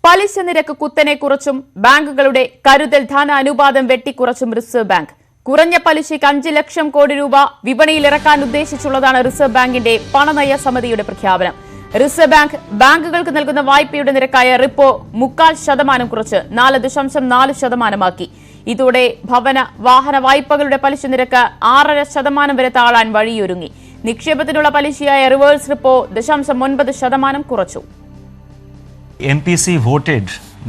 പലിശ നിരക്ക് കുത്തനെ കുറച്ചും ബാങ്കുകളുടെ കരുതൽ ധന അനുപാതം വെട്ടിക്കുറച്ചും റിസർവ് ബാങ്ക്. കുറഞ്ഞ പലിശയ്ക്ക് 5 ലക്ഷം കോടി രൂപ വിപണിയിൽ ഇറക്കാൻ ഉദ്ദേശിച്ചുള്ളതാണ് റിസർവ് ബാങ്കിന്റെ പണനയ സമിതിയുടെ പ്രഖ്യാപനം. റിസർവ് ബാങ്ക് ബാങ്കുകൾക്ക് നൽകുന്ന വായ്പയുടെ നിരക്കായ റിപ്പോ 0.25% കുറച്ച് 4.4% ഇതോടെ ഭവന വാഹന വായ്പകളുടെ പലിശ നിരക്ക് 6.5% വരെ താഴാൻ വഴിയൊരുങ്ങി. നിക്ഷേപത്തിനുള്ള പലിശയായ റിവേഴ്സ് റിപ്പോ 0.9% കുറച്ചു. MPC voted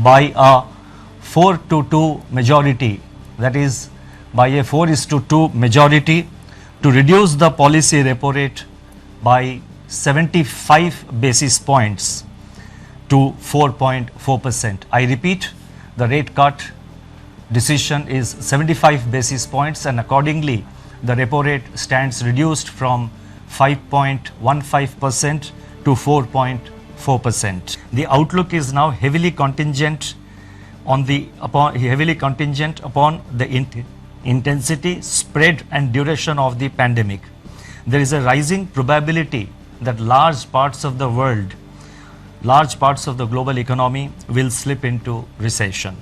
by a 4-2 majority, that is by a 4:2 majority, to reduce the policy repo rate by 75 basis points to 4.4%. I repeat, the rate cut decision is 75 basis points, and accordingly the repo rate stands reduced from 5.15% to 4.4%. The outlook is now heavily contingent upon the intensity, spread and duration of the pandemic. There is a rising probability that large parts of the global economy will slip into recession.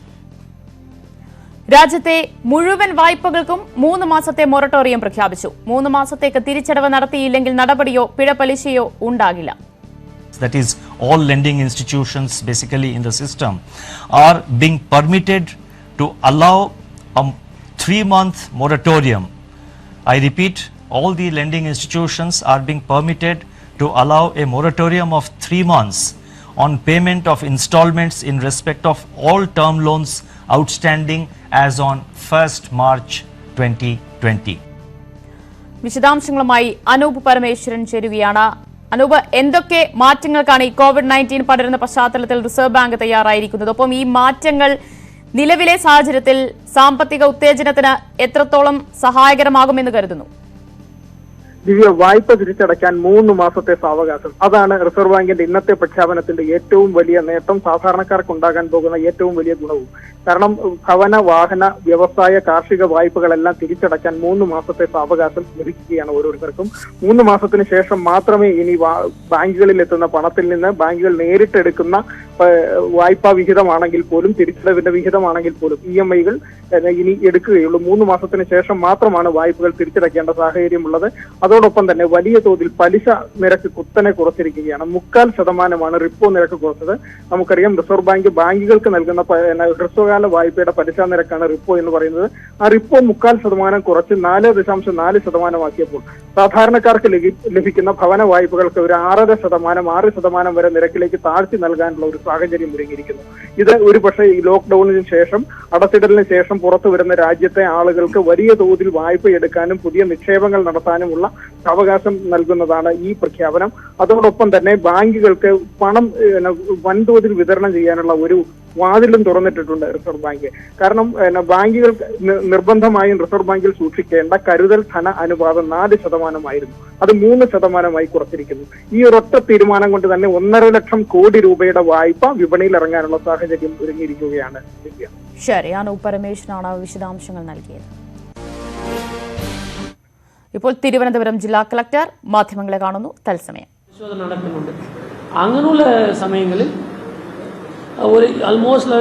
രാജ്യത്തെ മുഴുവൻ വായ്പകൾക്കും 3 മാസത്തെ moratorium പ്രഖ്യാപിച്ചു. 3 മാസത്തേക്ക് തിരിച്ചടവ് നടത്തിയില്ലെങ്കിൽ നടപടിയോ പിഴപലിശയോ ഉണ്ടാകില്ല. That is, all lending institutions basically in the system are being permitted to allow a 3-month moratorium. I repeat, all the lending institutions are being permitted to allow a moratorium of 3 months on payment of installments in respect of all term loans outstanding as on 1st March 2020. വിശദാംശങ്ങളുമായി അനൂപ് പരമേശ്വരൻ ചേരുകയാണ്. അനൂപ്, എന്തൊക്കെ മാറ്റങ്ങൾക്കാണ് ഈ COVID-19 പടരുന്ന പശ്ചാത്തലത്തിൽ reserve bank തയ്യാറായിരിക്കുന്നത്? ഒപ്പം ഈ മാറ്റങ്ങൾ നിലവിലെ സാഹചര്യത്തിൽ സാമ്പത്തിക ഉത്തേജനത്തിന് എത്രത്തോളം സഹായകരമാകുമെന്ന് കരുതുന്നു? ദിവ്യ, വായ്പ തിരിച്ചടയ്ക്കാൻ 3 മാസത്തെ സാവകാശം, അതാണ് റിസർവ് ബാങ്കിന്റെ ഇന്നത്തെ പ്രഖ്യാപനത്തിന്റെ ഏറ്റവും വലിയ നേട്ടം, സാധാരണക്കാർക്ക് ഉണ്ടാകാൻ പോകുന്ന ഏറ്റവും വലിയ ഗുണവും. കാരണം ഭവന, വാഹന, വ്യവസായ, കാർഷിക വായ്പകളെല്ലാം തിരിച്ചടയ്ക്കാൻ 3 മാസത്തെ സാവകാശം ലഭിക്കുകയാണ് ഓരോരുത്തർക്കും. 3 മാസത്തിന് ശേഷം മാത്രമേ ഇനി ബാങ്കുകളിൽ എത്തുന്ന പണത്തിൽ നിന്ന് ബാങ്കുകൾ നേരിട്ടെടുക്കുന്ന വായ്പാ വിഹിതമാണെങ്കിൽ പോലും, തിരിച്ചടവിന്റെ വിഹിതമാണെങ്കിൽ പോലും EMI-കൾ ഇനി എടുക്കുകയുള്ളൂ. 3 മാസത്തിന് ശേഷം മാത്രമാണ് വായ്പകൾ തിരിച്ചടയ്ക്കേണ്ട സാഹചര്യമുള്ളത്. അതോടൊപ്പം തന്നെ വലിയ തോതിൽ പലിശ നിരക്ക് കുത്തനെ കുറച്ചിരിക്കുകയാണ്. 0.25% റിപ്പോ നിരക്ക് കുറച്ചത്. നമുക്കറിയാം, റിസർവ് ബാങ്ക് ബാങ്കുകൾക്ക് നൽകുന്ന ഹ്രസ്വകാല വായ്പയുടെ പലിശ നിരക്കാണ് റിപ്പോ എന്ന് പറയുന്നത്. ആ റിപ്പോ 0.25% കുറച്ച് 4.4% ആക്കിയപ്പോൾ സാധാരണക്കാർക്ക് ലഭിക്കുന്ന ഭവന വായ്പകൾക്ക് ഒരു 6% വരെ നിരക്കിലേക്ക് താഴ്ത്തി നൽകാനുള്ള ഒരു സാഹചര്യം ഒരുങ്ങിയിരിക്കുന്നു. ഇത് ഒരുപക്ഷെ ഈ ലോക്ക്ഡൌണിന് ശേഷം, അടച്ചിടലിന് ശേഷം പുറത്തു വരുന്ന രാജ്യത്തെ ആളുകൾക്ക് വലിയ തോതിൽ വായ്പ എടുക്കാനും പുതിയ നിക്ഷേപങ്ങൾ നടത്താനുമുള്ള അവകാശം നൽകുന്നതാണ് ഈ പ്രഖ്യാപനം. അതോടൊപ്പം തന്നെ ബാങ്കുകൾക്ക് പണം വൻതോതിൽ വിതരണം ചെയ്യാനുള്ള ഒരു വാതിലും തുറന്നിട്ടിട്ടുണ്ട് റിസർവ് ബാങ്ക്. കാരണം ബാങ്കുകൾ നിർബന്ധമായും റിസർവ് ബാങ്കിൽ സൂക്ഷിക്കേണ്ട കരുതൽ ധന അനുപാതം 4% അത് 3% കുറച്ചിരിക്കുന്നു. ഈ ഒരൊറ്റ തീരുമാനം കൊണ്ട് തന്നെ 1.5 ലക്ഷം കോടി രൂപയുടെ വായ്പ വിപണിയിൽ ഇറങ്ങാനുള്ള സാഹചര്യം ഒരുങ്ങിയിരിക്കുകയാണ്. ശരി, അനൂപ് പരമേശ്വരനാണ് വിശദാംശങ്ങൾ നൽകിയത്. ഇപ്പോൾ തിരുവനന്തപുരം ജില്ലാ കളക്ടർ മാധ്യമങ്ങളെ കാണുന്നു. തത്സമയം നടക്കുന്നുണ്ട്. അങ്ങനെയുള്ള സമയങ്ങളിൽ ഒരു ആൾമോസ്റ്റ്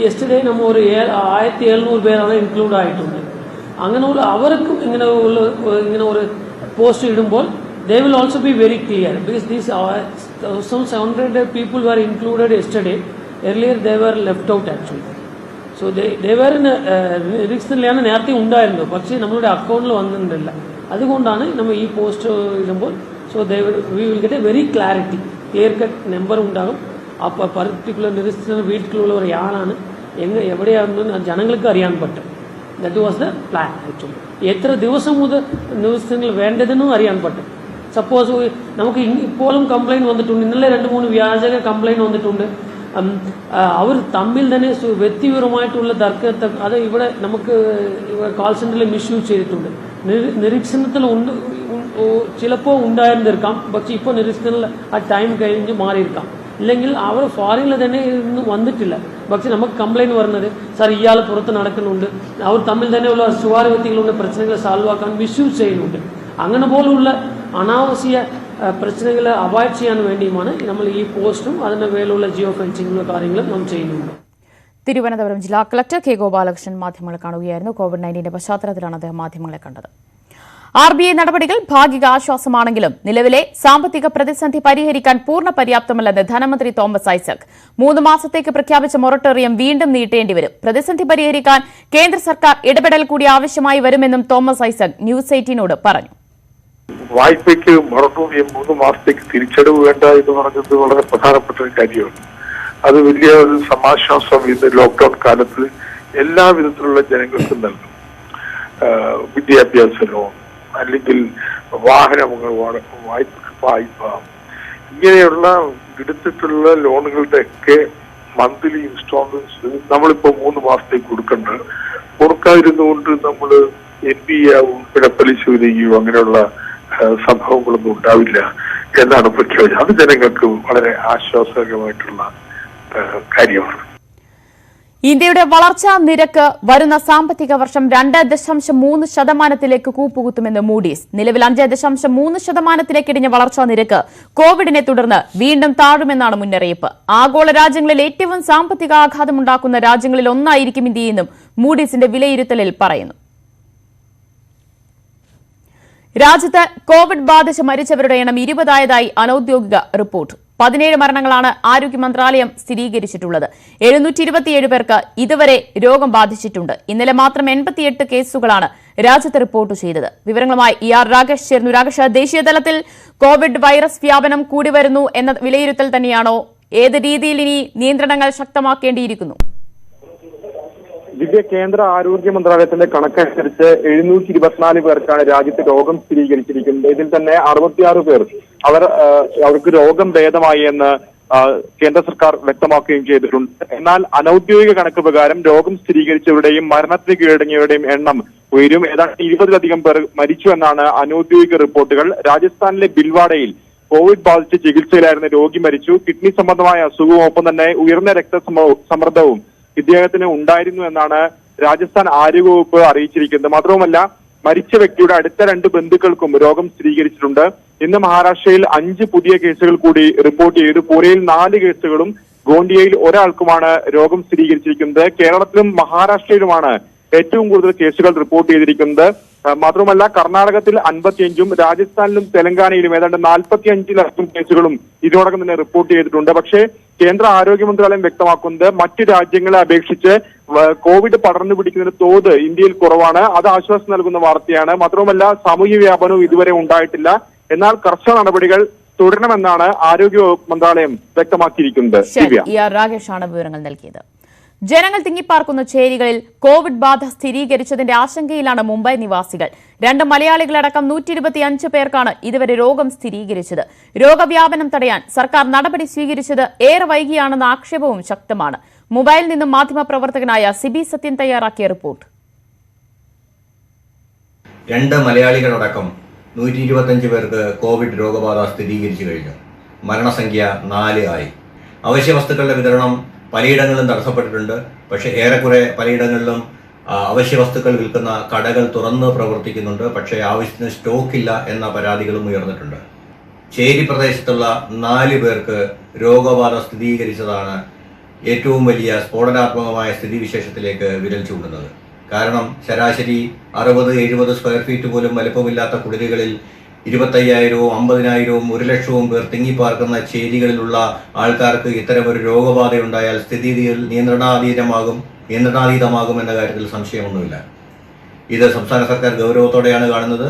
യെസ്റ്റർഡേ നമ്മ ഒരു 1700 പേരാണ് ഇൻക്ലൂഡ് ആയിട്ടുണ്ട്. അങ്ങനെയുള്ള അവർക്കും ഇങ്ങനെ ഒരു പോസ്റ്റ് ഇടുമ്പോൾ they will also be very clear, because these 1700 people were included yesterday. Earlier they were left out actually. So they were in നിരീക്ഷണത്തിലാണ് നേരത്തെ ഉണ്ടായിരുന്നത്, പക്ഷേ നമ്മളുടെ അക്കൗണ്ടിൽ വന്നിട്ടില്ല. അതുകൊണ്ടാണ് നമ്മൾ ഈ പോസ്റ്റ് ഇടുമ്പോൾ we will get a very clarity, clear cut number ഉണ്ടാകും. അപ്പോൾ പർട്ടിക്കുലർ നിരീക്ഷണ വീട്ടിലുള്ള ഒരാളാണ് എവിടെയാണെന്ന് ജനങ്ങൾക്ക് അറിയാൻ പറ്റും. That was the plan actually. എത്ര ദിവസം മുതൽ നിരീക്ഷണങ്ങൾ വേണ്ടതെന്നും അറിയാൻ പറ്റും. സപ്പോസ് നമുക്ക് ഇപ്പോഴും കംപ്ലൈൻറ്റ് വന്നിട്ടുണ്ട്, ഇന്നലെ 2-3 വ്യാജക കംപ്ലൈൻറ്റ് വന്നിട്ടുണ്ട്. അവർ തമ്മിൽ തന്നെ വ്യക്തിപരമായിട്ടുള്ള തർക്കത്തെ അത് ഇവിടെ നമുക്ക് കോൾ സെന്ററിൽ മിസ്യൂസ് ചെയ്തിട്ടുണ്ട്. നിരീക്ഷണത്തിൽ ചിലപ്പോൾ ഉണ്ടായിരുന്നിരിക്കാം, പക്ഷെ ഇപ്പോൾ നിരീക്ഷണത്തിൽ ആ ടൈം കഴിഞ്ഞ് മാറിയിരിക്കാം. ഇല്ലെങ്കിൽ അവർ ഫോറിനിൽ തന്നെ ഇന്നും വന്നിട്ടില്ല, പക്ഷെ നമുക്ക് കംപ്ലൈൻറ്റ് വരുന്നത് സാർ ഇയാൾ പുറത്ത് നടക്കുന്നുണ്ട്, അവർ തമ്മിൽ തന്നെയുള്ള സ്വകാര്യ വ്യക്തികളുടെ പ്രശ്നങ്ങൾ സോൾവ് ആക്കാൻ മിസ്യൂസ് ചെയ്യുന്നുണ്ട്. അങ്ങനെ പോലുള്ള അനാവശ്യ പ്രശ്നങ്ങളെ അവോയ്ഡ് ചെയ്യാൻ വേണ്ടിയുമാണ് നമ്മൾ ഈ പോസ്റ്റും അതിൻ്റെ മേലുള്ള ജിയോ ഫെൻസിങ്ങുള്ള കാര്യങ്ങളും നാം ചെയ്യുന്നുണ്ട്. തിരുവനന്തപുരം ജില്ലാ കളക്ടർ കെ ഗോപാലകൃഷ്ണൻ മാധ്യമങ്ങളെ കാണുകയായിരുന്നു. കോവിഡ്-19 പശ്ചാത്തലത്തിലാണ് അദ്ദേഹം മാധ്യമങ്ങളെ കണ്ടത്. RBI നടപടികൾ ഭാഗിക ആശ്വാസമാണെങ്കിലും നിലവിലെ സാമ്പത്തിക പ്രതിസന്ധി പരിഹരിക്കാൻ പൂർണ്ണ പര്യാപ്തമല്ലെന്ന് ധനമന്ത്രി തോമസ് ഐസക്. 3 മാസത്തേക്ക് പ്രഖ്യാപിച്ച മൊറട്ടോറിയം വീണ്ടും നീട്ടേണ്ടിവരും. പ്രതിസന്ധി പരിഹരിക്കാൻ കേന്ദ്ര സർക്കാർ ഇടപെടൽ കൂടി ആവശ്യമായി വരുമെന്നും തോമസ് ഐസക് ന്യൂസ് 18നോട് പറഞ്ഞു. വായ്പയ്ക്ക് മൊറട്ടോറിയം 3 മാസത്തേക്ക് തിരിച്ചടവ് വേണ്ട എന്ന് പറഞ്ഞത് വളരെ പ്രധാനപ്പെട്ട ഒരു കാര്യമാണ്. അത് വലിയ ഒരു സമാശ്വാസം ഇന്ന് ലോക്ക്ഡൌൺ കാലത്ത് എല്ലാ വിധത്തിലുള്ള ജനങ്ങൾക്കും നൽകും. വിദ്യാഭ്യാസ ലോൺ, അല്ലെങ്കിൽ വാഹനങ്ങൾ വായ്പ, ഇങ്ങനെയുള്ള എടുത്തിട്ടുള്ള ലോണുകളുടെ ഒക്കെ മന്ത്ലി ഇൻസ്റ്റാൾമെന്റ്സ് നമ്മളിപ്പോ 3 മാസത്തേക്ക് കൊടുക്കാതിരുന്നുകൊണ്ട് നമ്മൾ NPA ഉൾപ്പെടെ പലിശ വരികയോ അങ്ങനെയുള്ള സംഭവങ്ങളൊന്നും ഉണ്ടാവില്ല എന്നാണ് പ്രഖ്യാപിച്ചത്. അത് ജനങ്ങൾക്ക് വളരെ ആശ്വാസകരമായിട്ടുള്ള കാര്യമാണ്. ഇന്ത്യയുടെ വളർച്ചാ നിരക്ക് വരുന്ന സാമ്പത്തിക വർഷം 2.3% കൂപ്പുകുത്തുമെന്ന് മൂഡീസ്. നിലവിൽ 5.3% ഇടിഞ്ഞ വളർച്ചാ നിരക്ക് കോവിഡിനെ തുടർന്ന് വീണ്ടും താഴുമെന്നാണ് മുന്നറിയിപ്പ്. ആഗോള രാജ്യങ്ങളിൽ ഏറ്റവും സാമ്പത്തിക ആഘാതമുണ്ടാക്കുന്ന രാജ്യങ്ങളിൽ ഒന്നായിരിക്കും ഇന്ത്യയെന്നും മൂഡീസിന്റെ വിലയിരുത്തലിൽ പറയുന്നു. രാജ്യത്ത് കോവിഡ് ബാധിച്ച് മരിച്ചവരുടെ എണ്ണം 20 അനൌദ്യോഗിക റിപ്പോർട്ട്. 17 മരണങ്ങളാണ് ആരോഗ്യ മന്ത്രാലയം സ്ഥിരീകരിച്ചിട്ടുള്ളത്. 727 പേർക്ക് ഇതുവരെ രോഗം ബാധിച്ചിട്ടുണ്ട്. ഇന്നലെ മാത്രം 88 കേസുകളാണ് രാജ്യത്ത് റിപ്പോർട്ട് ചെയ്തത്. വിവരങ്ങളുമായി ER രാകേഷ് ചേർന്നു. രാകേഷ്, ദേശീയ തലത്തിൽ കോവിഡ് വൈറസ് വ്യാപനം കൂടി വരുന്നു എന്ന വിലയിരുത്തൽ തന്നെയാണോ? ഏത് രീതിയിൽ ഇനി നിയന്ത്രണങ്ങൾ ശക്തമാക്കേണ്ടിയിരിക്കുന്നു? കേന്ദ്ര ആരോഗ്യ മന്ത്രാലയത്തിന്റെ കണക്കനുസരിച്ച് 724 പേർക്കാണ് രാജ്യത്ത് രോഗം സ്ഥിരീകരിച്ചിരിക്കുന്നത്. ഇതിൽ തന്നെ 66 പേർ അവർക്ക് രോഗം ഭേദമായി എന്ന് കേന്ദ്ര സർക്കാർ വ്യക്തമാക്കുകയും ചെയ്തിട്ടുണ്ട്. എന്നാൽ അനൌദ്യോഗിക കണക്ക് പ്രകാരം രോഗം സ്ഥിരീകരിച്ചവരുടെയും മരണത്തിന് കീഴടങ്ങിയവരുടെയും എണ്ണം ഉയരും. ഏതാണ്ട് 20-ലധികം പേർ മരിച്ചു എന്നാണ് അനൌദ്യോഗിക റിപ്പോർട്ടുകൾ. രാജസ്ഥാനിലെ ബിൽവാഡയിൽ കോവിഡ് ബാധിച്ച് ചികിത്സയിലായിരുന്ന രോഗി മരിച്ചു. കിഡ്നി സംബന്ധമായ അസുഖവും ഒപ്പം തന്നെ ഉയർന്ന രക്തസമ്മർദ്ദവും ഇദ്ദേഹത്തിന് ഉണ്ടായിരുന്നു എന്നാണ് രാജസ്ഥാൻ ആരോഗ്യവകുപ്പ് അറിയിച്ചിരിക്കുന്നത്. മാത്രവുമല്ല, മരിച്ച വ്യക്തിയുടെ അടുത്ത 2 ബന്ധുക്കൾക്കും രോഗം സ്ഥിരീകരിച്ചിട്ടുണ്ട്. ഇന്ന് മഹാരാഷ്ട്രയിൽ 5 പുതിയ കേസുകൾ കൂടി റിപ്പോർട്ട് ചെയ്തു. പൂനെയിൽ 4 കേസുകളും ഗോണ്ടിയയിൽ ഒരാൾക്കുമാണ് രോഗം സ്ഥിരീകരിച്ചിരിക്കുന്നത്. കേരളത്തിലും മഹാരാഷ്ട്രയിലുമാണ് ഏറ്റവും കൂടുതൽ കേസുകൾ റിപ്പോർട്ട് ചെയ്തിരിക്കുന്നത്. മാത്രമല്ല, കർണാടകത്തിൽ 55-ഉം രാജസ്ഥാനിലും തെലങ്കാനയിലും ഏതാണ്ട് 45-ലധികം കേസുകളും ഇതിനോടകം തന്നെ റിപ്പോർട്ട് ചെയ്തിട്ടുണ്ട്. പക്ഷേ കേന്ദ്ര ആരോഗ്യ മന്ത്രാലയം വ്യക്തമാക്കുന്നത് മറ്റു രാജ്യങ്ങളെ അപേക്ഷിച്ച് കോവിഡ് പടർന്നു പിടിക്കുന്നതിന്റെ തോത് ഇന്ത്യയിൽ കുറവാണ്. അത് ആശ്വാസം നൽകുന്ന വാർത്തയാണ്. മാത്രവുമല്ല, സാമൂഹ്യ വ്യാപനവും ഇതുവരെ ഉണ്ടായിട്ടില്ല. എന്നാൽ കർശന നടപടികൾ തുടരണമെന്നാണ് ആരോഗ്യ മന്ത്രാലയം വ്യക്തമാക്കിയിരിക്കുന്നത്. രാകേഷാണ് വിവരങ്ങൾ നൽകിയത്. ജനങ്ങൾ തിങ്ങിപ്പാർക്കുന്ന ചേരികളിൽ കോവിഡ് ബാധ സ്ഥിരീകരിച്ചതിന്റെ ആശങ്കയിലാണ് മുംബൈ നിവാസികൾ. 2 മലയാളികളടക്കം 125 പേർക്കാണ് ഇതുവരെ രോഗം സ്ഥിരീകരിച്ചത്. രോഗവ്യാപനം തടയാൻ സർക്കാർ നടപടി സ്വീകരിച്ചത് ഏറെ വൈകിയാണെന്ന ആക്ഷേപവും ശക്തമാണ്. മുംബൈയിൽ നിന്നും മാധ്യമപ്രവർത്തകനായ സിബി സത്യൻ തയ്യാറാക്കിയ റിപ്പോർട്ട്. 2 മലയാളികളടക്കം 125 പേർക്ക് കോവിഡ് രോഗബാധ സ്ഥിരീകരിച്ചു കഴിഞ്ഞു. മരണസംഖ്യ 4 ആയി. അവശ്യവസ്തുക്കളുടെ വിതരണം പലയിടങ്ങളിലും തടസ്സപ്പെട്ടിട്ടുണ്ട്. പക്ഷേ ഏറെക്കുറെ പലയിടങ്ങളിലും അവശ്യവസ്തുക്കൾ വിൽക്കുന്ന കടകൾ തുറന്ന് പ്രവർത്തിക്കുന്നുണ്ട്. പക്ഷേ ആവശ്യത്തിന് സ്റ്റോക്കില്ല എന്ന പരാതികളും ഉയർന്നിട്ടുണ്ട്. ചേരി പ്രദേശത്തുള്ള 4 പേർക്ക് രോഗബാധ സ്ഥിരീകരിച്ചതാണ് ഏറ്റവും വലിയ സ്ഫോടനാത്മകമായ സ്ഥിതിവിശേഷത്തിലേക്ക് വിരൽ ചൂണ്ടുന്നത്. കാരണം ശരാശരി 60-70 സ്ക്വയർ ഫീറ്റ് പോലും വലുപ്പമില്ലാത്ത കുടിലുകളിൽ 25,000-ഉം 50,000-ഉം 1,00,000-ഉം പേർ തിങ്ങിപ്പാർക്കുന്ന ചേരികളിലുള്ള ആൾക്കാർക്ക് ഇത്തരമൊരു രോഗബാധയുണ്ടായാൽ സ്ഥിതിഗതികൾ നിയന്ത്രണാതീതമാകും എന്ന കാര്യത്തിൽ സംശയമൊന്നുമില്ല. ഇത് സംസ്ഥാന സർക്കാർ ഗൗരവത്തോടെയാണ് കാണുന്നത്.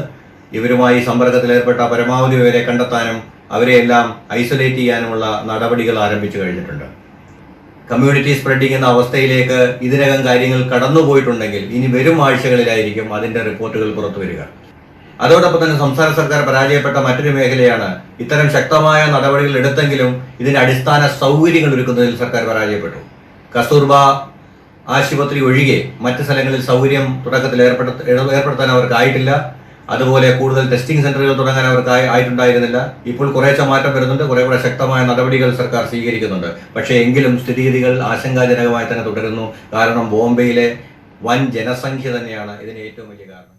ഇവരുമായി സമ്പർക്കത്തിലേർപ്പെട്ട പരമാവധി പേരെ കണ്ടെത്താനും അവരെയെല്ലാം ഐസൊലേറ്റ് ചെയ്യാനുമുള്ള നടപടികൾ ആരംഭിച്ചു കഴിഞ്ഞിട്ടുണ്ട്. കമ്മ്യൂണിറ്റി സ്പ്രെഡിംഗ് എന്ന അവസ്ഥയിലേക്ക് ഇതിനകം കാര്യങ്ങൾ കടന്നുപോയിട്ടുണ്ടെങ്കിൽ ഇനി വരും ആഴ്ചകളിലായിരിക്കും അതിൻ്റെ റിപ്പോർട്ടുകൾ പുറത്തു വരിക. അതോടൊപ്പം തന്നെ സംസ്ഥാന സർക്കാർ പരാജയപ്പെട്ട മറ്റൊരു മേഖലയാണ്. ഇത്തരം ശക്തമായ നടപടികൾ എടുത്തെങ്കിലും ഇതിന് അടിസ്ഥാന സൗകര്യങ്ങൾ ഒരുക്കുന്നതിൽ സർക്കാർ പരാജയപ്പെട്ടു. കസ്തൂർബ ആശുപത്രി ഒഴികെ മറ്റ് സ്ഥലങ്ങളിൽ സൗകര്യം തുടക്കത്തിൽ ഏർപ്പെടുത്താൻ അവർക്കായിട്ടില്ല. അതുപോലെ കൂടുതൽ ടെസ്റ്റിംഗ് സെന്ററുകൾ തുടങ്ങാൻ അവർക്ക് ആയിട്ടുണ്ടായിരുന്നില്ല. ഇപ്പോൾ കുറേശ്ശെ മാറ്റം വരുന്നുണ്ട്. കുറെ കൂടെ ശക്തമായ നടപടികൾ സർക്കാർ സ്വീകരിക്കുന്നുണ്ട്. പക്ഷേ എങ്കിലും സ്ഥിതിഗതികൾ ആശങ്കാജനകമായി തന്നെ തുടരുന്നു. കാരണം ബോംബെയിലെ വൻ ജനസംഖ്യ തന്നെയാണ് ഇതിന് ഏറ്റവും വലിയ കാരണം.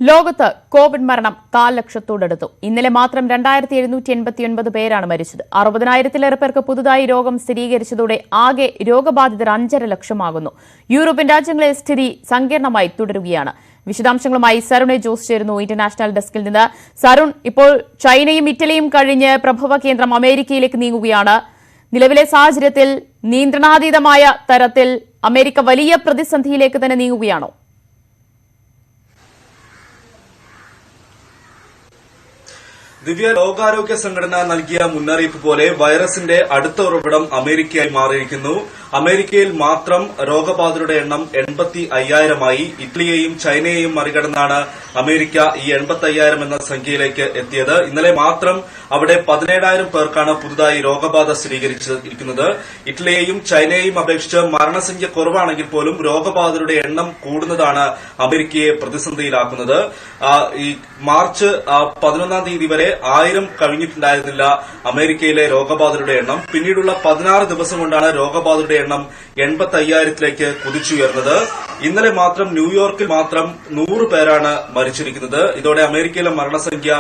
ലോകത്ത് കോവിഡ് മരണം 4 ലക്ഷത്തോടടുത്തു. ഇന്നലെ മാത്രം 2789 പേരാണ് മരിച്ചത്. 60,000-ലേറെ പേർക്ക് പുതുതായി രോഗം സ്ഥിരീകരിച്ചതോടെ ആകെ രോഗബാധിതർ 5.5 ലക്ഷമാകുന്നു. യൂറോപ്യൻ രാജ്യങ്ങളിൽ സ്ഥിതി സങ്കീർണമായി തുടരുകയാണ്. വിശദാംശങ്ങളുമായി സരുൺ ജോസ് ചേരുന്നു ഇന്റർനാഷണൽ ഡെസ്കിൽ നിന്ന്. സരുൺ, ഇപ്പോൾ ചൈനയും ഇറ്റലിയും കഴിഞ്ഞ് പ്രഭവ കേന്ദ്രം അമേരിക്കയിലേക്ക് നീങ്ങുകയാണ്. നിലവിലെ സാഹചര്യത്തിൽ നിയന്ത്രണാതീതമായ തരത്തിൽ അമേരിക്ക വലിയ പ്രതിസന്ധിയിലേക്ക് തന്നെ നീങ്ങുകയാണോ? ദിവ്യ, ലോകാരോഗ്യ സംഘടന നൽകിയ മുന്നറിയിപ്പ് പോലെ വൈറസിന്റെ അടുത്ത ഉറവിടം അമേരിക്കയായി മാറിയിരിക്കുന്നു. അമേരിക്കയിൽ മാത്രം രോഗബാധിതരുടെ എണ്ണം 85,000-ആയി. ഇറ്റലിയെയും ചൈനയെയും മറികടന്നാണ് അമേരിക്ക ഈ 85,000 എന്ന സംഖ്യയിലേക്ക് എത്തിയത്. ഇന്നലെ മാത്രം അവിടെ 17,000 പേർക്കാണ് പുതുതായി രോഗബാധ സ്ഥിരീകരിച്ചിരിക്കുന്നത്. ഇറ്റലിയെയും ചൈനയെയും അപേക്ഷിച്ച് മരണസംഖ്യ കുറവാണെങ്കിൽ പോലും രോഗബാധിതരുടെ എണ്ണം കൂടുന്നതാണ് അമേരിക്കയെ പ്രതിസന്ധിയിലാക്കുന്നത്. ഈ മാർച്ച് 11-ാം തീയതി വരെ 1000 കഴിഞ്ഞിട്ടുണ്ടായിരുന്നില്ല അമേരിക്കയിലെ രോഗബാധിതരുടെ എണ്ണം. പിന്നീടുള്ള 16 ദിവസം കൊണ്ടാണ് രോഗബാധിതരുടെ എണ്ണം 85,000-ലേക്ക് കുതിച്ചുയർന്നത്. ഇന്നലെ മാത്രം ന്യൂയോർക്കിൽ മാത്രം 100 പേരാണ് മരിച്ചിരിക്കുന്നത്. ഇതോടെ അമേരിക്കയിലെ മരണസംഖ്യ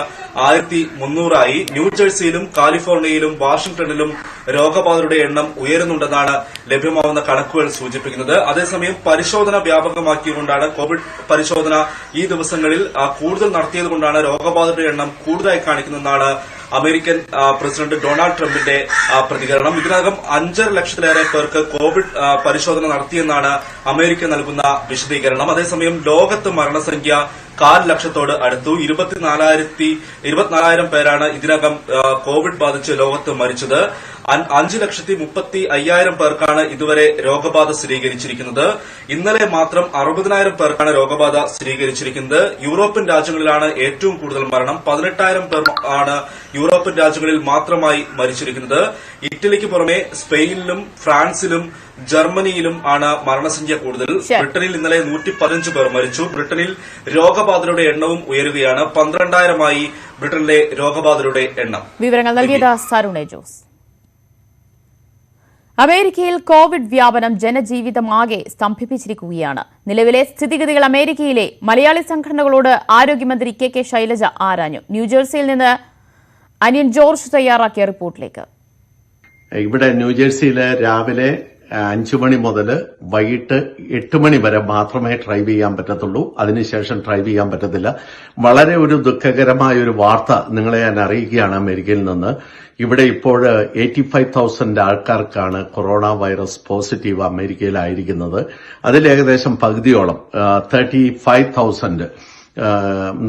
1300-ആയി. ന്യൂജേഴ്സിയിലും കാലിഫോർണിയയിലും വാഷിംഗ്ടണിലും രോഗബാധിതരുടെ എണ്ണം ഉയരുന്നുണ്ടെന്നാണ് ലഭ്യമാവുന്ന കണക്കുകൾ സൂചിപ്പിക്കുന്നത്. അതേസമയം പരിശോധന വ്യാപകമാക്കിക്കൊണ്ടാണ് കോവിഡ് പരിശോധന ഈ ദിവസങ്ങളിൽ കൂടുതൽ നടത്തിയതുകൊണ്ടാണ് രോഗബാധിതരുടെ എണ്ണം കൂടുതലായി കാണിക്കുന്നതെന്നാണ് അമേരിക്കൻ പ്രസിഡന്റ് ഡൊണാൾഡ് ട്രംപിന്റെ പ്രതികരണം. ഇതിനകം 5.5 ലക്ഷത്തിലേറെ പേർക്ക് കോവിഡ് പരിശോധന നടത്തിയെന്നാണ് അമേരിക്ക നൽകുന്ന വിശദീകരണം. അതേസമയം ലോകത്ത് മരണസംഖ്യ 4 ലക്ഷത്തോട് അടുത്തു. 24,000 പേരാണ് ഇതിനകം കോവിഡ് ബാധിച്ച് ലോകത്ത് മരിച്ചത്. 5,30,500 പേർക്കാണ് ഇതുവരെ രോഗബാധ സ്ഥിരീകരിച്ചിരിക്കുന്നത്. ഇന്നലെ മാത്രം 60,000 പേർക്കാണ് രോഗബാധ സ്ഥിരീകരിച്ചിരിക്കുന്നത്. യൂറോപ്യൻ രാജ്യങ്ങളിലാണ് ഏറ്റവും കൂടുതൽ മരണം. 18,000 പേർ ആണ് യൂറോപ്യൻ രാജ്യങ്ങളിൽ മാത്രമായി മരിച്ചിരിക്കുന്നത്. ഇറ്റലിക്ക് പുറമെ സ്പെയിനിലും ഫ്രാൻസിലും ജർമ്മനിയിലും ആണ് മരണസംഖ്യ കൂടുതൽ. ബ്രിട്ടനിൽ ഇന്നലെ 115 പേർ മരിച്ചു. ബ്രിട്ടനിൽ രോഗബാധിതരുടെ എണ്ണവും ഉയരുകയാണ്. 12,000-ആയി ബ്രിട്ടനിലെ രോഗബാധിതരുടെ എണ്ണം. വിവരങ്ങൾ നൽകിയത് സരുൺ ജോസ്. അമേരിക്കയിൽ കോവിഡ് വ്യാപനം ജനജീവിതമാകെ സ്തംഭിപ്പിച്ചിരിക്കുകയാണ്. നിലവിലെ സ്ഥിതിഗതികൾ അമേരിക്കയിലെ മലയാളി സംഘടനകളോട് ആരോഗ്യമന്ത്രി കെ ശൈലജ ആരാഞ്ഞു. ന്യൂജേഴ്സിയിൽ നിന്ന് അനിയൻ ജോർജ് തയ്യാറാക്കിയ റിപ്പോർട്ടിലേക്ക്. ഇവിടെ ന്യൂജേഴ്സിയിലെ രാവിലെ 5 മണി മുതൽ വൈകിട്ട് 8 മണി വരെ മാത്രമേ ഡ്രൈവ് ചെയ്യാൻ പറ്റത്തുള്ളൂ. അതിനുശേഷം ഡ്രൈവ് ചെയ്യാൻ പറ്റത്തില്ല. വളരെ ഒരു ദുഃഖകരമായ ഒരു വാർത്ത നിങ്ങളെ ഞാൻ അറിയിക്കുകയാണ് അമേരിക്കയിൽ നിന്ന്. ഇവിടെ ഇപ്പോൾ 85,000 ആൾക്കാർക്കാണ് കൊറോണ വൈറസ് പോസിറ്റീവ് അമേരിക്കയിലായിരിക്കുന്നത്. അതിൽ ഏകദേശം പകുതിയോളം 35,000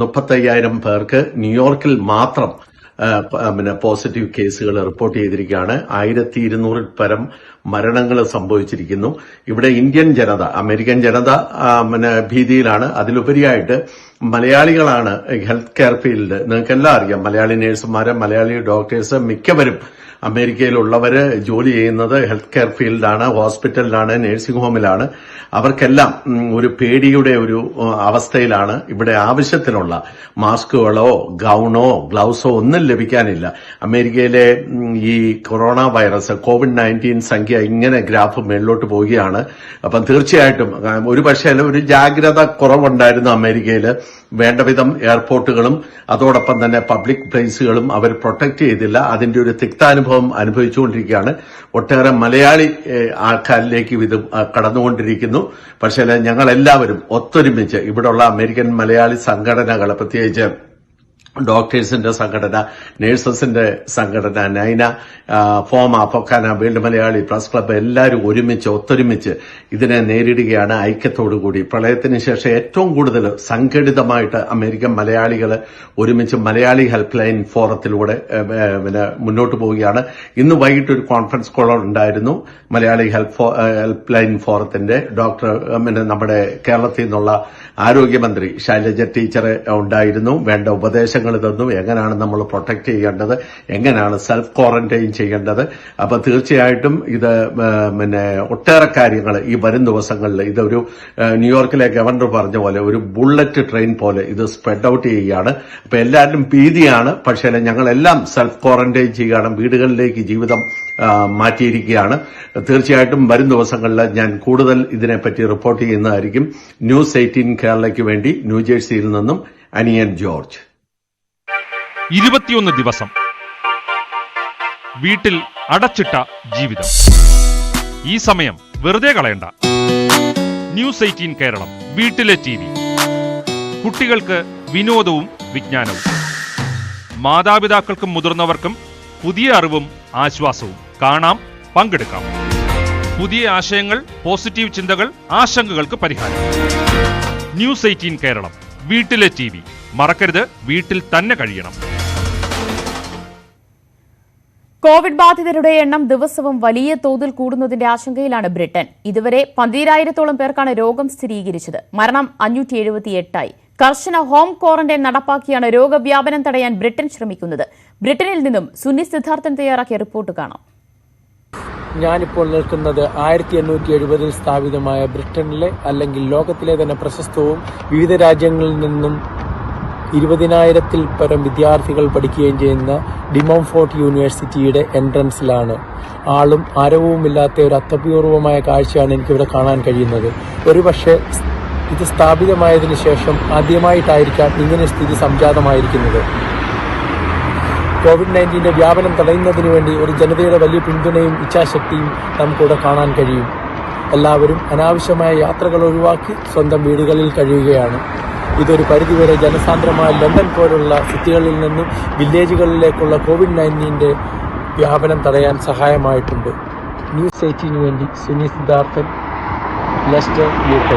35,000 പേർക്ക് ന്യൂയോർക്കിൽ മാത്രം പോസിറ്റീവ് കേസുകൾ റിപ്പോർട്ട് ചെയ്തിരിക്കുകയാണ്. 1,200-ൽ പരം മരണങ്ങൾ സംഭവിച്ചിരിക്കുന്നു. ഇവിടെ ഇന്ത്യൻ ജനത, അമേരിക്കൻ ജനത ഭീതിയിലാണ്. അതിലുപരിയായിട്ട് മലയാളികളാണ് ഹെൽത്ത് കെയർ ഫീൽഡ്. നിങ്ങൾക്കെല്ലാം അറിയാം, മലയാളി നഴ്സുമാര്, മലയാളി ഡോക്ടേഴ്സ് മിക്കവരും അമേരിക്കയിലുള്ളവര് ജോലി ചെയ്യുന്നത് ഹെൽത്ത് കെയർ ഫീൽഡിലാണ്, ഹോസ്പിറ്റലിലാണ്, നഴ്സിംഗ് ഹോമിലാണ്. അവർക്കെല്ലാം ഒരു പേടിയുടെ ഒരു അവസ്ഥയിലാണ്. ഇവിടെ ആവശ്യത്തിനുള്ള മാസ്കുകളോ ഗൌണോ ഗ്ലൌസോ ഒന്നും ലഭിക്കാനില്ല. അമേരിക്കയിലെ ഈ കൊറോണ വൈറസ് COVID-19 സംഖ്യ ഇങ്ങനെ ഗ്രാഫ് മേളിലോട്ട് പോവുകയാണ്. അപ്പം തീർച്ചയായിട്ടും ഒരു പക്ഷേ ഒരു ജാഗ്രത കുറവുണ്ടായിരുന്നു അമേരിക്കയിൽ. വേണ്ടവിധം എയർപോർട്ടുകളും അതോടൊപ്പം തന്നെ പബ്ലിക് പ്ലേസുകളും അവർ പ്രൊട്ടക്ട് ചെയ്തില്ല. അതിന്റെ ഒരു തിക്താനുഭവം അനുഭവിച്ചുകൊണ്ടിരിക്കുകയാണ്. ഒട്ടേറെ മലയാളി ആൾക്കാരിലേക്ക് ഇത് കടന്നുകൊണ്ടിരിക്കുന്നു. പക്ഷേ ഞങ്ങളെല്ലാവരും ഒത്തൊരുമിച്ച് ഇവിടെയുള്ള അമേരിക്കൻ മലയാളി സംഘടനകൾ, പ്രത്യേകിച്ച് ഡോക്ടേഴ്സിന്റെ സംഘടന, നഴ്സസിന്റെ സംഘടന, NAINA, FOMAA, FOKANA, world Malayali press club എല്ലാവരും ഒത്തൊരുമിച്ച് ഇതിനെ നേരിടുകയാണ് ഐക്യത്തോടുകൂടി. പ്രളയത്തിന് ശേഷം ഏറ്റവും കൂടുതൽ സംഘടിതമായിട്ട് അമേരിക്കൻ മലയാളികൾ ഒരുമിച്ച് മലയാളി ഹെൽപ്പ് ലൈൻ ഫോറത്തിലൂടെ മുന്നോട്ട് പോവുകയാണ്. ഇന്ന് വൈകിട്ട് ഒരു കോൺഫറൻസ് കോൾ ഉണ്ടായിരുന്നു മലയാളി ഹെൽപ്പ് ലൈൻ ഫോറത്തിന്റെ. നമ്മുടെ കേരളത്തിൽ നിന്നുള്ള ആരോഗ്യമന്ത്രി ശൈലജ ടീച്ചർ ഉണ്ടായിരുന്നു. വേണ്ട ഉപദേശങ്ങൾ തന്നു. എങ്ങനെയാണ് നമ്മൾ പ്രൊട്ടക്ട് ചെയ്യേണ്ടത്, എങ്ങനെയാണ് സെൽഫ് ക്വാറന്റൈൻ ചെയ്യേണ്ടത്. അപ്പൊ തീർച്ചയായിട്ടും ഇത് ഒട്ടേറെ കാര്യങ്ങൾ ഈ വരും ദിവസങ്ങളിൽ ഇതൊരു ന്യൂയോർക്കിലെ ഗവർണർ പറഞ്ഞ പോലെ ഒരു ബുള്ളറ്റ് ട്രെയിൻ പോലെ ഇത് സ്പ്രെഡ് ഔട്ട് ചെയ്യുകയാണ്. അപ്പൊ എല്ലാവരും ഭീതിയാണ്. പക്ഷേ ഞങ്ങളെല്ലാം സെൽഫ് ക്വാറന്റൈൻ ചെയ്യുകയാണ്. വീടുകളിലേക്ക് ജീവിതം മാറ്റിയിരിക്കുകയാണ്. തീർച്ചയായിട്ടും വരും ദിവസങ്ങളിൽ ഞാൻ കൂടുതൽ ഇതിനെപ്പറ്റി റിപ്പോർട്ട് ചെയ്യുന്നതായിരിക്കും. ന്യൂസ് 18 കേരളയ്ക്ക് വേണ്ടി ന്യൂജേഴ്സിയിൽ നിന്നും അനിയൻ ജോർജ്. 21 ദിവസം വീട്ടിൽ അടച്ചിട്ട ജീവിതം. ഈ സമയം വെറുതെ കളയണ്ട. ന്യൂസ് 18 കേരളം വീട്ടിലെ TV. കുട്ടികൾക്ക് വിനോദവും വിജ്ഞാനവും, മാതാപിതാക്കൾക്കും മുതിർന്നവർക്കും പുതിയ അറിവും ആശ്വാസവും. കാണാം, പങ്കെടുക്കാം. പുതിയ ആശയങ്ങൾ, പോസിറ്റീവ് ചിന്തകൾ, ആശങ്കകൾക്ക് പരിഹാരം. ന്യൂസ് 18 കേരളം വീട്ടിലെ TV. മറക്കരുത്, വീട്ടിൽ തന്നെ കഴിയണം. കോവിഡ് ബാധിതരുടെ എണ്ണം ദിവസവും വലിയ തോതിൽ കൂടുന്നതിന്റെ ആശങ്കയിലാണ് ബ്രിട്ടൻ. ഇതുവരെ 12,000-ഓളം പേർക്കാണ് രോഗം സ്ഥിരീകരിച്ചത്. മരണം 578ആയി. കർശന ഹോം ക്വാറന്റൈൻ നടപ്പാക്കിയാണ് രോഗവ്യാപനം തടയാൻ ബ്രിട്ടൻ ശ്രമിക്കുന്നത്. ബ്രിട്ടനിൽ നിന്നും സുനി സിദ്ധാർത്ഥൻ തയ്യാറാക്കിയ റിപ്പോർട്ട് കാണാം. ഞാനിപ്പോൾ നിൽക്കുന്നത് 1870 സ്ഥാപിതമായ ബ്രിട്ടനിലെ അല്ലെങ്കിൽ ലോകത്തിലെ തന്നെ പ്രശസ്തവും വിവിധ രാജ്യങ്ങളിൽ നിന്നും 20,000-ൽ പരം വിദ്യാർത്ഥികൾ പഠിക്കുകയും ചെയ്യുന്ന ഡിമോൺഫോർട്ട് യൂണിവേഴ്സിറ്റിയുടെ എൻട്രൻസിലാണ്. ആളും ആരവുമില്ലാത്ത ഒരു അത്യപൂർവമായ കാഴ്ചയാണ് എനിക്കിവിടെ കാണാൻ കഴിയുന്നത്. ഒരുപക്ഷെ ഇത് സ്ഥാപിതമായതിനു ശേഷം ആദ്യമായിട്ടായിരിക്കാം ഇങ്ങനെ സ്ഥിതി സംജാതമായിരിക്കുന്നത്. കോവിഡ്-19 വ്യാപനം തടയുന്നതിനു വേണ്ടി ഒരു ജനതയുടെ വലിയ പിന്തുണയും ഇച്ഛാശക്തിയും നമുക്കിവിടെ കാണാൻ കഴിയും. എല്ലാവരും അനാവശ്യമായ യാത്രകൾ ഒഴിവാക്കി സ്വന്തം വീടുകളിൽ കഴിയുകയാണ്. ഇതൊരു പരിധിവരെ ജനസാന്ദ്രമായ ലണ്ടൻ പോലുള്ള സിറ്റികളിൽ നിന്നും വില്ലേജുകളിലേക്കുള്ള കോവിഡ്-19 വ്യാപനം തടയാൻ സഹായമായിട്ടുണ്ട്. ന്യൂസ് 18 വേണ്ടി Suni Siddharthan, Leicester, UK.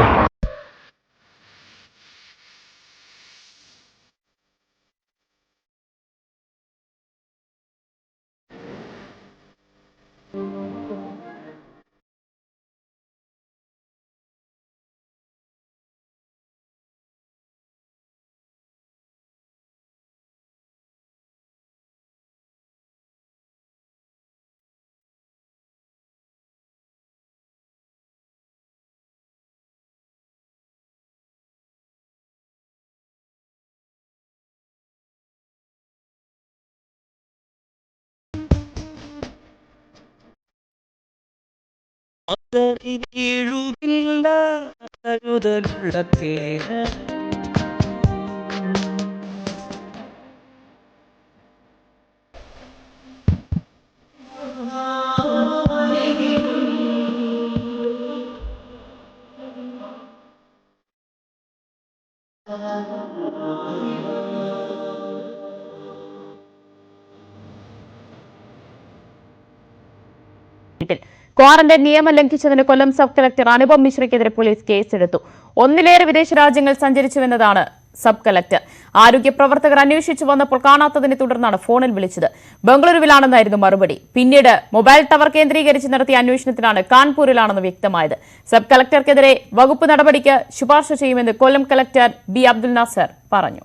Quarantine നിയമം ലംഘിച്ചതിന് കൊല്ലം സബ് കളക്ടർ അനുപം മിശ്രയ്ക്കെതിരെ പോലീസ് കേസെടുത്തു. 1-ലേറെ വിദേശ രാജ്യങ്ങൾ സഞ്ചരിച്ചുവെന്നതാണ് സബ് കളക്ടർ. ആരോഗ്യ പ്രവർത്തകർ അന്വേഷിച്ചു വന്നപ്പോൾ കാണാത്തതിനെ തുടർന്നാണ് ഫോണിൽ വിളിച്ചത്. ബംഗളൂരുവിലാണെന്നായിരുന്നു മറുപടി. പിന്നീട് മൊബൈൽ ടവർ കേന്ദ്രീകരിച്ച് നടത്തിയ അന്വേഷണത്തിലാണ് കാൺപൂരിലാണെന്ന് വ്യക്തമായത്. സബ് കളക്ടർക്കെതിരെ വകുപ്പ് നടപടിക്ക് ശുപാർശ ചെയ്യുമെന്ന് കൊല്ലം കളക്ടർ ബി അബ്ദുൽ നാസർ പറഞ്ഞു.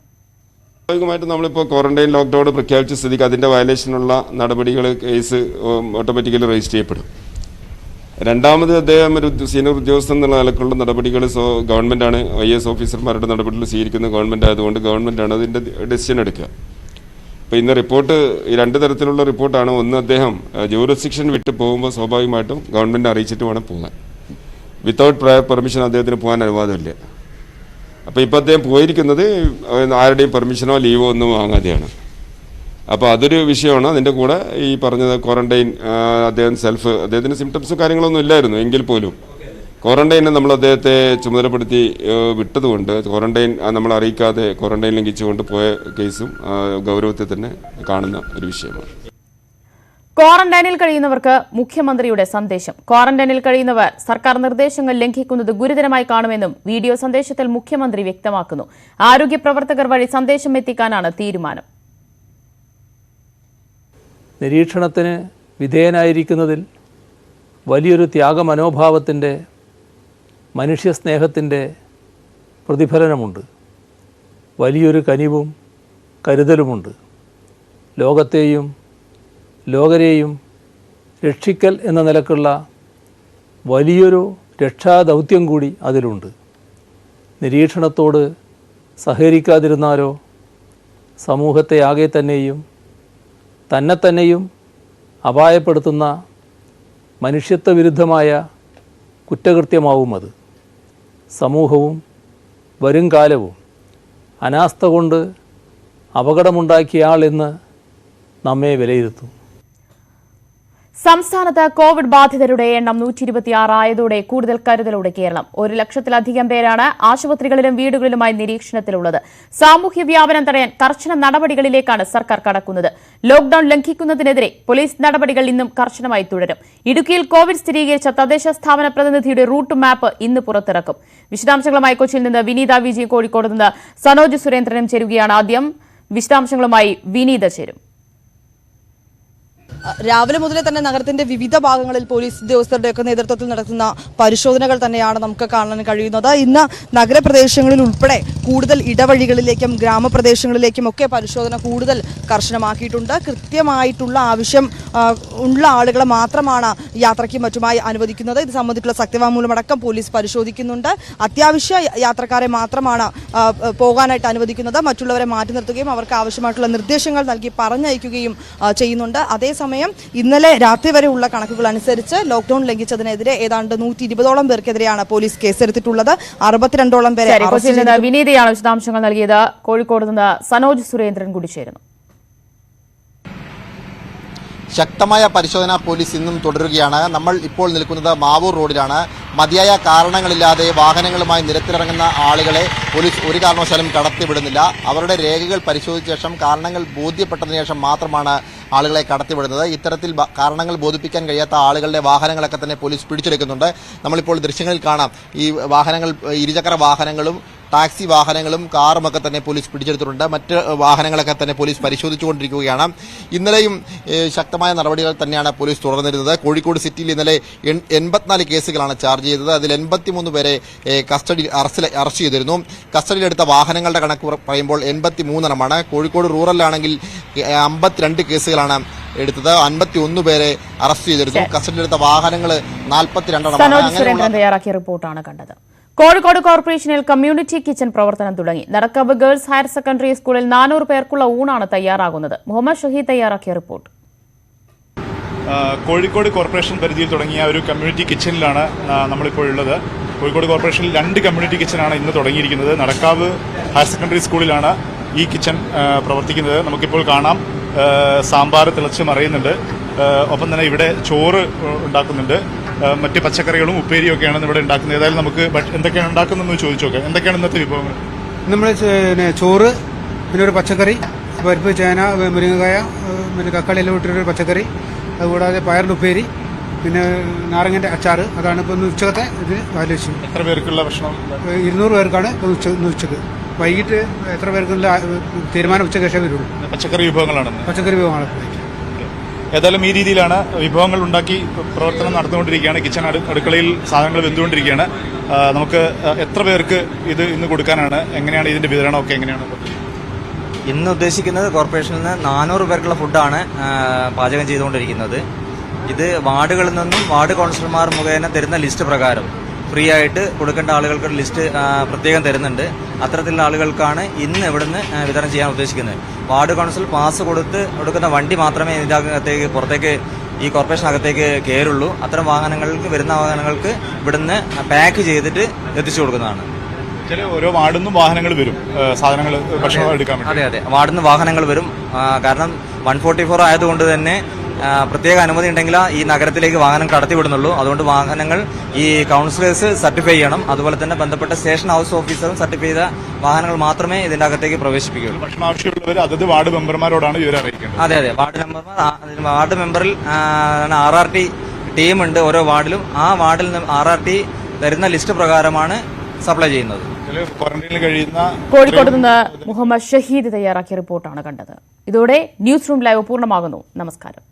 സ്വാഭാവികമായിട്ടും നമ്മളിപ്പോൾ ക്വാറന്റൈൻ ലോക്ക്ഡൌൺ പ്രഖ്യാപിച്ച സ്ഥിതിക്ക് അതിൻ്റെ വയലേഷനുള്ള നടപടികൾ കേസ് ഓട്ടോമാറ്റിക്കലി രജിസ്റ്റർ ചെയ്യപ്പെടും. രണ്ടാമത് അദ്ദേഹം ഒരു സീനിയർ ഉദ്യോഗസ്ഥൻ എന്നുള്ള നിലക്കുള്ള നടപടികൾ ഗവൺമെൻറ്റാണ്, IAS ഓഫീസർമാരുടെ നടപടികൾ സ്വീകരിക്കുന്ന ഗവൺമെൻറ് ആയതുകൊണ്ട് ഗവൺമെൻറ്റാണ് അതിൻ്റെ ഡെസിഷൻ എടുക്കുക. അപ്പോൾ ഇന്ന് റിപ്പോർട്ട് ഈ 2 തരത്തിലുള്ള റിപ്പോർട്ടാണ്. ഒന്ന്, അദ്ദേഹം ജൂറിസ്ഡിക്ഷൻ വിട്ട് പോകുമ്പോൾ സ്വാഭാവികമായിട്ടും ഗവൺമെൻറ് അറിയിച്ചിട്ട് വേണം പോകാൻ. വിത്തൗട്ട് പ്രയർ പെർമിഷൻ അദ്ദേഹത്തിന് പോകാൻ അനുവാദമില്ല. അപ്പോൾ ഇപ്പോൾ അദ്ദേഹം പോയിരിക്കുന്നത് ആരുടെയും പെർമിഷനോ ലീവോ ഒന്നും വാങ്ങാതെയാണ്. അപ്പോൾ അതൊരു വിഷയമാണ്. അതിൻ്റെ കൂടെ ഈ പറഞ്ഞത് ക്വാറന്റൈൻ, അദ്ദേഹത്തിന് സിംറ്റംസും കാര്യങ്ങളൊന്നും ഇല്ലായിരുന്നു എങ്കിൽ പോലും ക്വാറന്റൈനെ നമ്മൾ അദ്ദേഹത്തെ ചുമതലപ്പെടുത്തി വിട്ടതുകൊണ്ട് ക്വാറന്റൈൻ നമ്മൾ അറിയിക്കാതെ ക്വാറന്റൈൻ ലംഘിച്ചുകൊണ്ട് പോയ കേസും ഗൗരവത്തിൽ തന്നെ കാണുന്ന ഒരു വിഷയമാണ്. ക്വാറന്റൈനിൽ കഴിയുന്നവർക്ക് മുഖ്യമന്ത്രിയുടെ സന്ദേശം. ക്വാറന്റൈനിൽ കഴിയുന്നവർ സർക്കാർ നിർദ്ദേശങ്ങൾ ലംഘിക്കുന്നത് ഗുരുതരമായി കാണുമെന്നും വീഡിയോ സന്ദേശത്തിൽ മുഖ്യമന്ത്രി വ്യക്തമാക്കുന്നു. ആരോഗ്യ പ്രവർത്തകർ വഴി സന്ദേശം എത്തിക്കാനാണ് തീരുമാനം. നിരീക്ഷണത്തിന് വിധേയനായിരിക്കുന്നതിൽ വലിയൊരു ത്യാഗമനോഭാവത്തിൻ്റെ, മനുഷ്യസ്നേഹത്തിൻ്റെ പ്രതിഫലനമുണ്ട്. വലിയൊരു കനിവും കരുതലുമുണ്ട്. ലോകത്തെയും ലോകരെയും രക്ഷിക്കൽ എന്ന നിലക്കുള്ള വലിയൊരു രക്ഷാദൗത്യം കൂടി അതിലുണ്ട്. നിരീക്ഷണത്തോട് സഹകരിക്കാതിരുന്നാലോ സമൂഹത്തെ ആകെ തന്നെയും തന്നെയും അപായപ്പെടുത്തുന്ന മനുഷ്യത്വ വിരുദ്ധമായ കുറ്റകൃത്യമാവും അത്. സമൂഹവും വരും കാലവും അനാസ്ഥ കൊണ്ട് അപകടമുണ്ടാക്കിയ ആളെന്ന് നമ്മെ വിലയിരുത്തും. സംസ്ഥാനത്ത് കോവിഡ് ബാധിതരുടെ എണ്ണം 126 ആയതോടെ കൂടുതൽ കരുതലോടെ കേരളം. 1 ലക്ഷത്തിലധികം പേരാണ് ആശുപത്രികളിലും വീടുകളിലുമായി നിരീക്ഷണത്തിലുള്ളത്. സാമൂഹ്യ വ്യാപനം തടയാൻ കർശന നടപടികളിലേക്കാണ് സർക്കാർ കടക്കുന്നത്. ലോക്ഡൌൺ ലംഘിക്കുന്നതിനെതിരെ പോലീസ് നടപടികൾ ഇന്നും കർശനമായി തുടരും. ഇടുക്കിയിൽ കോവിഡ് സ്ഥിരീകരിച്ച തദ്ദേശ സ്ഥാപന പ്രതിനിധിയുടെ റൂട്ട് മാപ്പ് ഇന്ന് പുറത്തിറക്കും. വിശദാംശങ്ങളുമായി കൊച്ചിയിൽ നിന്ന് വിനീത വിജി, കോഴിക്കോട് നിന്ന് സനോജ് സുരേന്ദ്രനും ചേരുകയാണ്. ആദ്യം വിശദാംശങ്ങളുമായി വിനീത ചേരും. രാവിലെ മുതലേ തന്നെ നഗരത്തിന്റെ വിവിധ ഭാഗങ്ങളിൽ പോലീസ് ഉദ്യോഗസ്ഥരുടെയൊക്കെ നേതൃത്വത്തിൽ നടത്തുന്ന പരിശോധനകൾ തന്നെയാണ് നമുക്ക് കാണാൻ കഴിയുന്നത്. ഇന്ന് നഗരപ്രദേശങ്ങളിൽ ഉൾപ്പെടെ കൂടുതൽ ഇടവഴികളിലേക്കും ഗ്രാമപ്രദേശങ്ങളിലേക്കും ഒക്കെ പരിശോധന കൂടുതൽ കർശനമാക്കിയിട്ടുണ്ട്. കൃത്യമായിട്ടുള്ള ആവശ്യം ഉള്ള ആളുകളെ മാത്രമാണ് യാത്രയ്ക്കും മറ്റുമായി അനുവദിക്കുന്നത്. ഇത് സംബന്ധിച്ചുള്ള സത്യവാങ്മൂലമടക്കം പോലീസ് പരിശോധിക്കുന്നുണ്ട്. അത്യാവശ്യ യാത്രക്കാരെ മാത്രമാണ് പോകാനായിട്ട് അനുവദിക്കുന്നത്. മറ്റുള്ളവരെ മാറ്റി നിർത്തുകയും അവർക്ക് ആവശ്യമായിട്ടുള്ള നിർദ്ദേശങ്ങൾ നൽകി പറഞ്ഞയക്കുകയും ചെയ്യുന്നുണ്ട്. അതേസമയം ഇന്നലെ രാത്രി വരെ ഉള്ള കണക്കുകൾ അനുസരിച്ച് ലോക്ഡൌൺ ലംഘിച്ചതിനെതിരെ ഏതാണ്ട് 120ഓളം പേർക്കെതിരെയാണ് പോലീസ് കേസെടുത്തിട്ടുള്ളത്. 62ഓളം പേരെ വിനീതയാണ് വിശദാംശങ്ങൾ നൽകിയത്. കോഴിക്കോട് നിന്ന് സനോജ് സുരേന്ദ്രൻ കൂടി ചേരുന്നു. ശക്തമായ പരിശോധന പോലീസ് ഇന്നും തുടരുകയാണ്. നമ്മൾ ഇപ്പോൾ നിൽക്കുന്നത് മാവൂർ റോഡിലാണ്. മതിയായ കാരണങ്ങളില്ലാതെ വാഹനങ്ങളുമായി നിരത്തിലിറങ്ങുന്ന ആളുകളെ പോലീസ് ഒരു കാരണവശാലും കടത്തിവിടുന്നില്ല. അവരുടെ രേഖകൾ പരിശോധിച്ച ശേഷം കാരണങ്ങൾ ബോധ്യപ്പെട്ടതിന് ശേഷം മാത്രമാണ് ആളുകളെ കടത്തിവിടുന്നത്. ഇത്തരത്തിൽ കാരണങ്ങൾ ബോധിപ്പിക്കാൻ കഴിയാത്ത ആളുകളുടെ വാഹനങ്ങളൊക്കെ തന്നെ പോലീസ് പിടിച്ചെടുക്കുന്നുണ്ട്. നമ്മളിപ്പോൾ ദൃശ്യങ്ങളിൽ കാണാം, ഈ വാഹനങ്ങൾ ഇരുചക്ര വാഹനങ്ങളും ടാക്സി വാഹനങ്ങളും കാറുമൊക്കെ തന്നെ പോലീസ് പിടിച്ചെടുത്തിട്ടുണ്ട്. മറ്റ് വാഹനങ്ങളൊക്കെ തന്നെ പോലീസ് പരിശോധിച്ചുകൊണ്ടിരിക്കുകയാണ്. ഇന്നലെയും ശക്തമായ നടപടികൾ തന്നെയാണ് പോലീസ് തുടർന്നിരുന്നത്. കോഴിക്കോട് സിറ്റിയിൽ ഇന്നലെ 84 കേസുകളാണ് ചാർജ് ചെയ്തത്. അതിൽ 83 പേരെ അറസ്റ്റ് ചെയ്തിരുന്നു. കസ്റ്റഡിയിലെടുത്ത വാഹനങ്ങളുടെ കണക്ക് പറയുമ്പോൾ 83 എണ്ണമാണ്. കോഴിക്കോട് റൂറലിലാണെങ്കിൽ 52 കേസുകളാണ് എടുത്തത്. 51 പേരെ അറസ്റ്റ് ചെയ്തിരുന്നു. കസ്റ്റഡിയിലെടുത്ത വാഹനങ്ങൾ 42 എണ്ണമാണ്. തയ്യാറാക്കിയ റിപ്പോർട്ടാണ് കണ്ടത്. കോഴിക്കോട് കോർപ്പറേഷനിൽ കമ്മ്യൂണിറ്റി കിച്ചൺ പ്രവർത്തനം തുടങ്ങി. നടക്കാവ് ഗേൾസ് ഹയർ സെക്കൻഡറി സ്കൂളിൽ 400 പേർക്കുള്ള ഊണാണ് തയ്യാറാകുന്നത്. മുഹമ്മദ് ഷഹീദ് തയ്യാറാക്കിയ റിപ്പോർട്ട്. കോഴിക്കോട് കോർപ്പറേഷൻ പരിധിയിൽ തുടങ്ങിയ ഒരു കമ്മ്യൂണിറ്റി കിച്ചണിലാണ് നമ്മളിപ്പോൾ ഉള്ളത്. കോഴിക്കോട് കോർപ്പറേഷനിൽ 2 കമ്മ്യൂണിറ്റി കിച്ചണാണ് ഇന്ന് തുടങ്ങിയിരിക്കുന്നത്. നടക്കാവ് ഹയർ സെക്കൻഡറി സ്കൂളിലാണ് ഈ കിച്ചൺ പ്രവർത്തിക്കുന്നത്. നമുക്കിപ്പോൾ കാണാം, സാമ്പാർ തിളച്ച് മറിയുന്നുണ്ട്. ഒപ്പം തന്നെ ഇവിടെ ചോറ് ഉണ്ടാക്കുന്നുണ്ട്. മറ്റ് പച്ചക്കറികളും ഉപ്പേരിയും ഒക്കെയാണ് ഇവിടെ ഉണ്ടാക്കുന്നത്. ഏതായാലും നമുക്ക് എന്തൊക്കെയാണ് ഉണ്ടാക്കുന്നതെന്ന് ചോദിച്ചു നോക്കാം. എന്തൊക്കെയാണ് ഇന്നത്തെ വിഭവങ്ങൾ? നമ്മൾ ചോറ്, പിന്നെ ഒരു പച്ചക്കറി, പരിപ്പ്, ചേന, മുരിങ്ങക്കായ, പിന്നെ തക്കാളി എല്ലാം ഇട്ടൊരു പച്ചക്കറി, അതുകൂടാതെ പയറിൻ്റെ ഉപ്പേരി, പിന്നെ നാരങ്ങൻ്റെ അച്ചാറ്. അതാണ് ഇപ്പോൾ ഉച്ചക്കത്തെ ഇതിന് വാല്യൂഷൻ. എത്ര പേർക്കുള്ള ഭക്ഷണം? 200 പേർക്കാണ് ഉച്ചക്ക്. വൈകിട്ട് എത്ര പേർക്കുള്ള തീരുമാനം ഉച്ചയ്ക്ക് ശേഷം വരുള്ളൂ. പച്ചക്കറി വിഭവങ്ങളാണ്. പച്ചക്കറി വിഭവങ്ങളാണ്. ഏതായാലും ഈ രീതിയിലാണ് വിഭവങ്ങൾ ഉണ്ടാക്കി പ്രവർത്തനം നടന്നുകൊണ്ടിരിക്കുകയാണ്. കിച്ചൺ അടുക്കളയിൽ സാധനങ്ങൾ വെന്തുകൊണ്ടിരിക്കുകയാണ്. നമുക്ക് എത്ര പേർക്ക് ഇത് ഇന്ന് കൊടുക്കാനാണ്? എങ്ങനെയാണ് ഇതിന്റെ വിതരണമൊക്കെ എങ്ങനെയാണ്? ഇന്ന് ഉദ്ദേശിക്കുന്നത് കോർപ്പറേഷനിൽ നിന്ന് 400 പേർക്കുള്ള ഫുഡാണ് പാചകം ചെയ്തുകൊണ്ടിരിക്കുന്നത്. ഇത് വാർഡുകളിൽ നിന്നും വാർഡ് കൗൺസിലർമാർ മുഖേന തരുന്ന ലിസ്റ്റ് പ്രകാരം ഫ്രീ ആയിട്ട് കൊടുക്കേണ്ട ആളുകൾക്ക് ലിസ്റ്റ് പ്രത്യേകം തരുന്നുണ്ട്. അത്തരത്തിലുള്ള ആളുകൾക്കാണ് ഇന്ന് ഇവിടുന്ന് വിതരണം ചെയ്യാൻ ഉദ്ദേശിക്കുന്നത്. വാർഡ് കൗൺസിൽ പാസ് കൊടുക്കുന്ന വണ്ടി മാത്രമേ ഇതിനകത്തേക്ക് പുറത്തേക്ക് ഈ കോർപ്പറേഷനകത്തേക്ക് കയറുള്ളൂ. അത്തരം വരുന്ന വാഹനങ്ങൾക്ക് ഇവിടുന്ന് പാക്ക് ചെയ്തിട്ട് എത്തിച്ചു കൊടുക്കുന്നതാണ്. ചില ഓരോ വാർഡിൽ നിന്നും വാഹനങ്ങൾ വരും സാധനങ്ങൾ ഭക്ഷണം എടുക്കാൻ. അതെ, വാർഡിൽ നിന്ന് വാഹനങ്ങൾ വരും. കാരണം 144 ആയതുകൊണ്ട് തന്നെ പ്രത്യേക അനുമതി ഉണ്ടെങ്കിൽ ഈ നഗരത്തിലേക്ക് വാഹനം കടത്തിവിടുന്നുള്ളൂ. അതുകൊണ്ട് വാഹനങ്ങൾ ഈ കൗൺസിലേഴ്സ് സർട്ടിഫൈ ചെയ്യണം. അതുപോലെ തന്നെ ബന്ധപ്പെട്ട സ്റ്റേഷൻ ഹൗസ് ഓഫീസറും സർട്ടിഫൈ ചെയ്ത വാഹനങ്ങൾ മാത്രമേ ഇതിന്റെ അകത്തേക്ക് പ്രവേശിപ്പിക്കുകയുള്ളൂ. ഭക്ഷണം ആവശ്യമുള്ളവർ അതത് വാർഡ് മെമ്പർമാരോടാണ് വിവരം അറിയിക്കേണ്ടത്. അതെ, വാർഡ് മെമ്പറിൽ RRT ടീമുണ്ട് ഓരോ വാർഡിലും. ആ വാർഡിൽ നിന്ന് RRT തരുന്ന ലിസ്റ്റ് പ്രകാരമാണ് സപ്ലൈ ചെയ്യുന്നത്. കോഴിക്കോട് നിന്ന് മുഹമ്മദ് ഷഹീദ് തയ്യാറാക്കിയ റിപ്പോർട്ടാണ് കണ്ടത്. ഇതോടെ ന്യൂസ് റൂം ലൈവ് പൂർണ്ണമാകുന്നു. നമസ്കാരം.